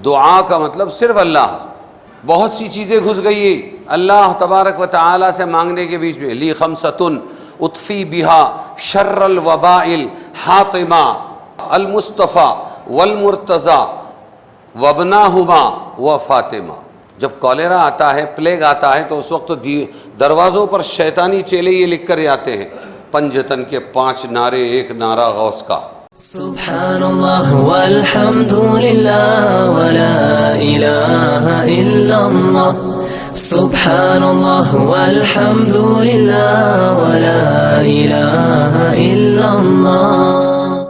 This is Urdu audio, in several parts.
دعا کا مطلب صرف اللہ. بہت سی چیزیں گھس گئی اللہ تبارک و تعالیٰ سے مانگنے کے بیچ میں. لی خمستن اطفی بہا شر الوباء الحاطمہ المصطفیٰ والمرتضی وابناہما وفاطمہ. جب کالرا آتا ہے، پلیگ آتا ہے، تو اس وقت دروازوں پر شیطانی چیلے یہ لکھ کر آتے ہیں، پنجتن کے 5 نعرے، ایک نعرہ غوث کا. سبحان اللہ والحمد للہ ولا الہ الا اللہ. سبحان اللہ والحمد للہ ولا الہ الا اللہ.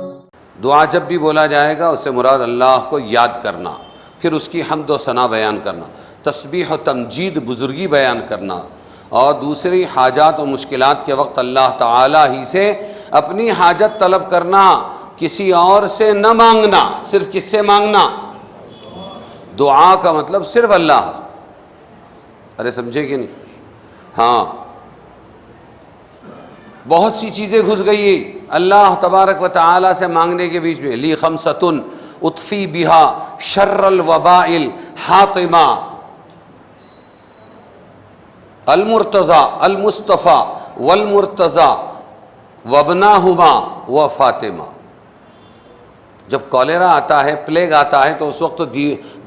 دعا جب بھی بولا جائے گا اس سے مراد اللہ کو یاد کرنا، پھر اس کی حمد و ثنا بیان کرنا، تسبیح و تمجید بزرگی بیان کرنا، اور دوسری حاجات و مشکلات کے وقت اللہ تعالیٰ ہی سے اپنی حاجت طلب کرنا، کسی اور سے نہ مانگنا. صرف کس سے مانگنا؟ دعا کا مطلب صرف اللہ. ارے سمجھے کہ نہیں؟ ہاں، بہت سی چیزیں گھس گئی اللہ تبارک و تعالیٰ سے مانگنے کے بیچ میں. لی خمستن اطفی بہا شر الوباء الحاطمہ المرتضی المصطفیٰ والمرتضی وابناہما وفاطمہ. جب کالرا آتا ہے، پلیگ آتا ہے، تو اس وقت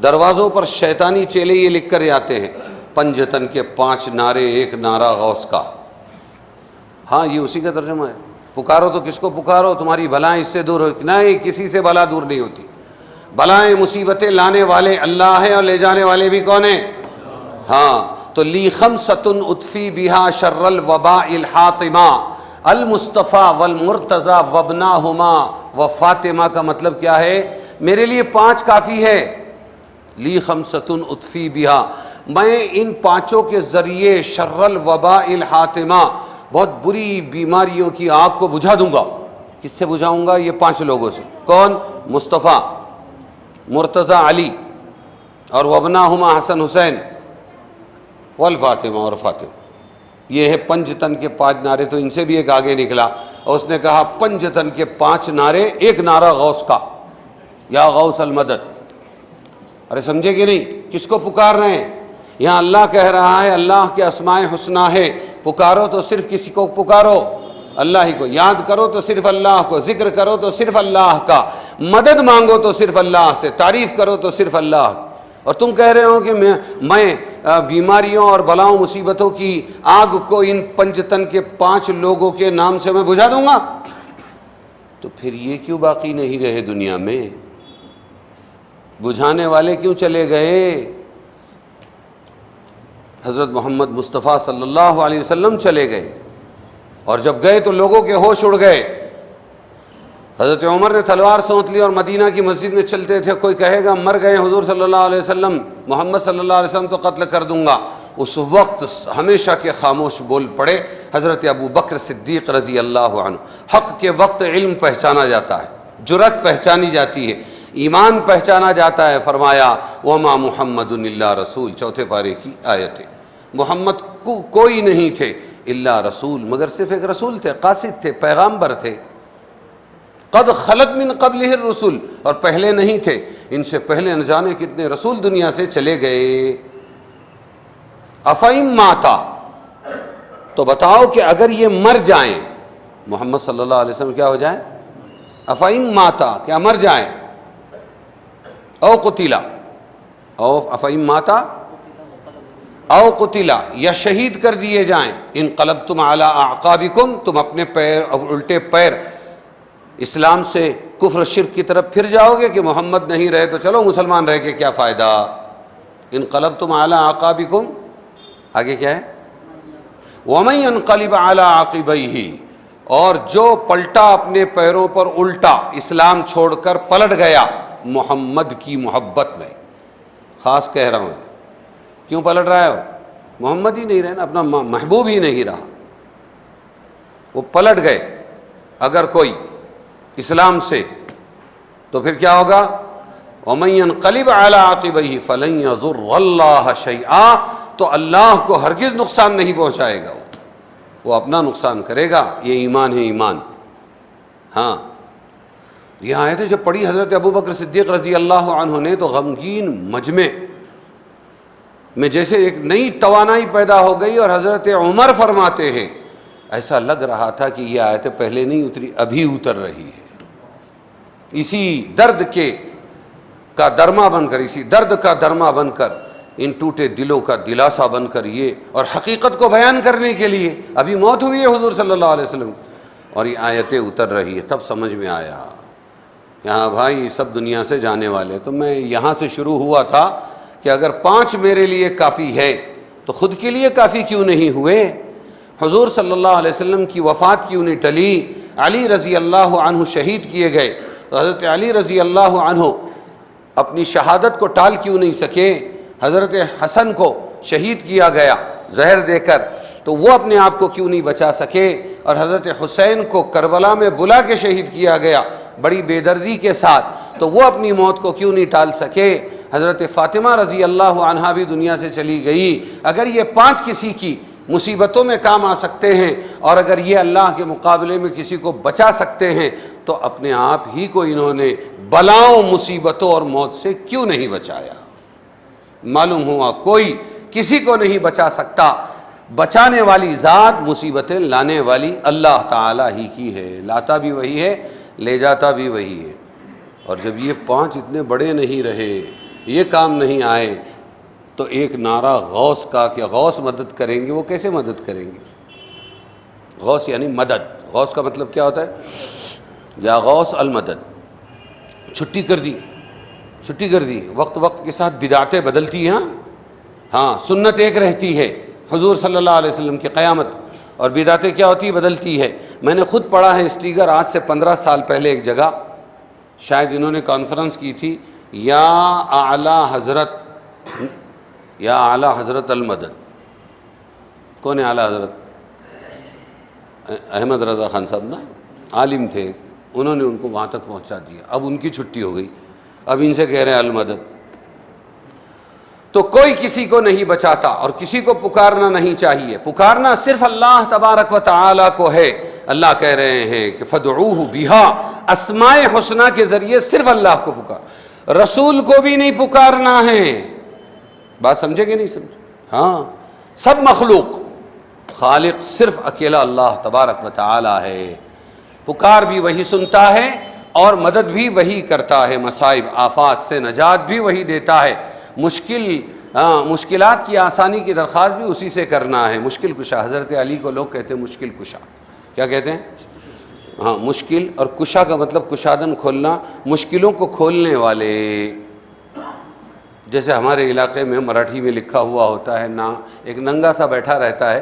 دروازوں پر شیطانی چیلے یہ لکھ کر آتے ہیں، پنجتن کے 5 نعرے، ایک نعرہ غوث کا. ہاں، یہ اسی کا ترجمہ ہے. پکارو تو کس کو پکارو؟ تمہاری بلائیں اس سے دور ہو. نہیں، کسی سے بلا دور نہیں ہوتی. بلائیں مصیبتیں لانے والے اللہ ہیں، اور لے جانے والے بھی کون ہیں؟ ہاں. تو لی خمستن اطفی بہا شر الوباء الحاطمہ المصطفیٰ والمرتضی وابناہما وفاطمہ کا مطلب کیا ہے؟ میرے لیے 5 کافی ہے. لی خمستن اطفی بہا، میں ان 5 کے ذریعے شر الوباء الحاطمہ، بہت بری بیماریوں کی آگ کو بجھا دوں گا. کس سے بجھاؤں گا؟ یہ 5 لوگوں سے. کون؟ مصطفیٰ، مرتضی علی، اور وابناہما حسن حسین، والفاطمہ، اور فاطمہ. یہ ہے پنجتن کے 5 نعرے. تو ان سے بھی ایک آگے نکلا اور اس نے کہا پنجتن کے 5 نعرے، ایک نعرہ غوث کا، یا غوث المدد. ارے سمجھے کہ نہیں؟ کس کو پکار رہے ہیں؟ یہاں اللہ کہہ رہا ہے اللہ کے اسماء حسنیٰ ہے، پکارو تو صرف کسی کو پکارو؟ اللہ ہی کو. یاد کرو تو صرف اللہ کو، ذکر کرو تو صرف اللہ کا، مدد مانگو تو صرف اللہ سے، تعریف کرو تو صرف اللہ. اور تم کہہ رہے ہو کہ میں بیماریوں اور بلاؤں مصیبتوں کی آگ کو ان پنجتن کے 5 لوگوں کے نام سے میں بجھا دوں گا. تو پھر یہ کیوں باقی نہیں رہے دنیا میں؟ بجھانے والے کیوں چلے گئے؟ حضرت محمد مصطفیٰ صلی اللہ علیہ وسلم چلے گئے، اور جب گئے تو لوگوں کے ہوش اڑ گئے. حضرت عمر نے تلوار سونت لی اور مدینہ کی مسجد میں چلتے تھے. کوئی کہے گا مر گئے حضور صلی اللہ علیہ وسلم، محمد صلی اللہ علیہ وسلم، تو قتل کر دوں گا. اس وقت ہمیشہ کے خاموش بول پڑے حضرت ابو بکر صدیق رضی اللہ عنہ. حق کے وقت علم پہچانا جاتا ہے، جرأت پہچانی جاتی ہے، ایمان پہچانا جاتا ہے. فرمایا وما محمد الا رسول، 4 پارے کی آیت ہے. محمد کو کوئی نہیں تھے الا رسول، مگر صرف ایک رسول تھے، قاصد تھے، پیغامبر تھے. قد خلت من قبلہ الرسل، اور پہلے نہیں تھے، ان سے پہلے نہ جانے کتنے رسول دنیا سے چلے گئے. افئن ماتا، تو بتاؤ کہ اگر یہ مر جائیں، محمد صلی اللہ علیہ وسلم کیا ہو جائیں؟ افئن ماتا، کیا مر جائیں؟ او قتلا، او افئن ماتا او قتلا، یا شہید کر دیے جائیں. انقلبتم علی اعقابکم، تم اپنے پیر، الٹے پیر اسلام سے کفر شرک کی طرف پھر جاؤ گے کہ محمد نہیں رہے تو چلو مسلمان رہ کے کیا فائدہ. انقلبتم علی اعقابکم، آگے کیا ہے؟ ومن ينقلب علی عقبیہ، اور جو پلٹا اپنے پیروں پر الٹا، اسلام چھوڑ کر پلٹ گیا محمد کی محبت میں. خاص کہہ رہا ہوں، کیوں پلٹ رہا ہو؟ محمد ہی نہیں رہے نا، اپنا محبوب ہی نہیں رہا، وہ پلٹ گئے. اگر کوئی اسلام سے، تو پھر کیا ہوگا؟ وَمَن يَنْقَلِبْ عَلَىٰ عَقِبَيْهِ فَلَن يَضُرَّ اللَّهَ شَيْئًا، تو اللہ کو ہرگز نقصان نہیں پہنچائے گا، وہ اپنا نقصان کرے گا. یہ ایمان ہے، ایمان. ہاں، یہ آیتیں جب پڑھی حضرت ابوبکر صدیق رضی اللہ عنہ نے تو غمگین مجمع میں جیسے ایک نئی توانائی پیدا ہو گئی، اور حضرت عمر فرماتے ہیں ایسا لگ رہا تھا کہ یہ آیتیں پہلے نہیں اتری، ابھی اتر رہی ہے۔ اسی درد کا درما بن کر، اسی درد کا درما بن کر، ان ٹوٹے دلوں کا دلاسا بن کر یہ، اور حقیقت کو بیان کرنے کے لیے ابھی موت ہوئی ہے حضور صلی اللہ علیہ وسلم، اور یہ آیتیں اتر رہی ہے۔ تب سمجھ میں آیا یہاں بھائی سب دنیا سے جانے والے۔ تو میں یہاں سے شروع ہوا تھا کہ اگر 5 میرے لیے کافی ہے تو خود کے لیے کافی کیوں نہیں ہوئے؟ حضور صلی اللہ علیہ وسلم کی وفات کیوں نہیں ٹلی؟ علی رضی اللہ عنہ شہید کیے گئے، تو حضرت علی رضی اللہ عنہ اپنی شہادت کو ٹال کیوں نہیں سکے؟ حضرت حسن کو شہید کیا گیا زہر دے کر، تو وہ اپنے آپ کو کیوں نہیں بچا سکے؟ اور حضرت حسین کو کربلا میں بلا کے شہید کیا گیا بڑی بے دردی کے ساتھ، تو وہ اپنی موت کو کیوں نہیں ٹال سکے؟ حضرت فاطمہ رضی اللہ عنہا بھی دنیا سے چلی گئی۔ اگر یہ 5 کسی کی مصیبتوں میں کام آ سکتے ہیں، اور اگر یہ اللہ کے مقابلے میں کسی کو بچا سکتے ہیں، تو اپنے آپ ہی کو انہوں نے بلاؤں، مصیبتوں اور موت سے کیوں نہیں بچایا؟ معلوم ہوا کوئی کسی کو نہیں بچا سکتا، بچانے والی ذات، مصیبتیں لانے والی اللہ تعالی ہی کی ہے، لاتا بھی وہی ہے، لے جاتا بھی وہی ہے۔ اور جب یہ 5 اتنے بڑے نہیں رہے، یہ کام نہیں آئے، تو ایک نعرہ غوث کا کہ غوث مدد کریں گے۔ وہ کیسے مدد کریں گے؟ غوث یعنی مدد، غوث کا مطلب کیا ہوتا ہے؟ یا غوث المدد، چھٹی کر دی، چھٹی کر دی۔ وقت کے ساتھ بدعتیں بدلتی ہیں، ہاں سنت ایک رہتی ہے حضور صلی اللہ علیہ وسلم کی قیامت، اور بدعتیں کیا ہوتی ہے؟ بدلتی ہے۔ میں نے خود پڑھا ہے اسٹیگر آج سے 15 سال پہلے ایک جگہ، شاید انہوں نے کانفرنس کی تھی، یا اعلیٰ حضرت، یا اعلیٰ حضرت المدد۔ کون ہے اعلیٰ حضرت؟ احمد رضا خان صاحب نا، عالم تھے، انہوں نے ان کو وہاں تک پہنچا دیا۔ اب ان کی چھٹی ہو گئی، اب ان سے کہہ رہے ہیں المدد۔ تو کوئی کسی کو نہیں بچاتا، اور کسی کو پکارنا نہیں چاہیے۔ پکارنا صرف اللہ تبارک و تعالی کو ہے۔ اللہ کہہ رہے ہیں کہ فدعوہ بہا، اسماء حسنہ کے ذریعے صرف اللہ کو پکار، رسول کو بھی نہیں پکارنا ہے۔ بات سمجھے کہ نہیں سمجھے؟ ہاں، سب مخلوق، خالق صرف اکیلا اللہ تبارک و تعالی ہے۔ پکار بھی وہی سنتا ہے، اور مدد بھی وہی کرتا ہے، مصائب آفات سے نجات بھی وہی دیتا ہے، مشکلات کی آسانی کی درخواست بھی اسی سے کرنا ہے۔ مشکل کشا، حضرت علی کو لوگ کہتے ہیں مشکل کشا۔ کیا کہتے ہیں؟ ہاں، مشکل، اور کشا کا مطلب کشادن کھولنا، مشکلوں کو کھولنے والے۔ جیسے ہمارے علاقے میں مراٹھی میں لکھا ہوا ہوتا ہے نا، ایک ننگا سا بیٹھا رہتا ہے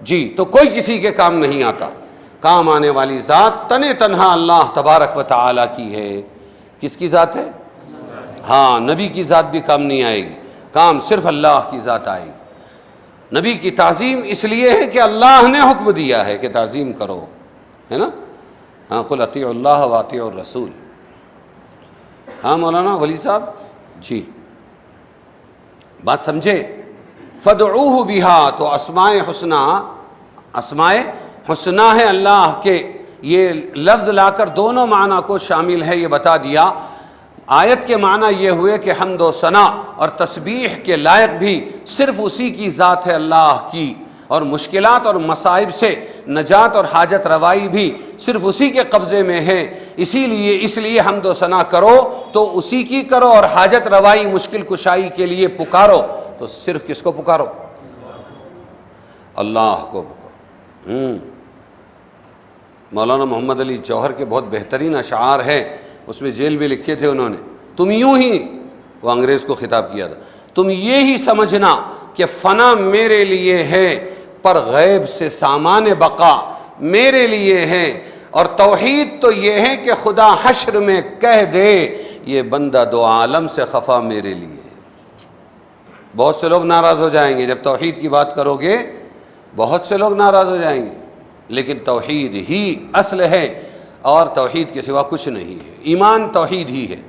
جی تو کوئی کسی کے کام نہیں آتا، کام آنے والی ذات تنے تنہا اللہ تبارک و تعالی کی ہے۔ کس کی ذات ہے؟ ہاں، نبی کی ذات بھی کام نہیں آئے گی، کام صرف اللہ کی ذات آئے گی۔ نبی کی تعظیم اس لیے ہے کہ اللہ نے حکم دیا ہے کہ تعظیم کرو، ہے نا۔ ہاں، قل اطیعوا اللہ و اطیعوا الرسول۔ ہاں مولانا ولی صاحب جی، بات سمجھے؟ فدعوہ بہا، تو اسماء حسنہ، اسماء حسنہ ہے اللہ کے، یہ لفظ لا کر دونوں معنی کو شامل ہے، یہ بتا دیا۔ آیت کے معنی یہ ہوئے کہ حمد و ثنا اور تسبیح کے لائق بھی صرف اسی کی ذات ہے، اللہ کی، اور مشکلات اور مصائب سے نجات اور حاجت روائی بھی صرف اسی کے قبضے میں ہے۔ اس لیے حمد و ثنا کرو تو اسی کی کرو، اور حاجت روائی، مشکل کشائی کے لیے پکارو تو صرف کس کو پکارو؟ اللہ کو پکارو۔ مولانا محمد علی جوہر کے بہت بہترین اشعار ہیں، اس میں جیل بھی لکھے تھے انہوں نے، تم یوں ہی، وہ انگریز کو خطاب کیا تھا، تم یہ ہی سمجھنا کہ فنا میرے لیے ہے، پر غیب سے سامان بقا میرے لیے ہے، اور توحید تو یہ ہے کہ خدا حشر میں کہہ دے یہ بندہ دو عالم سے خفا میرے لیے ہے۔ بہت سے لوگ ناراض ہو جائیں گے جب توحید کی بات کرو گے، بہت سے لوگ ناراض ہو جائیں گے، لیکن توحید ہی اصل ہے اور توحید کے سوا کچھ نہیں ہے، ایمان توحید ہی ہے۔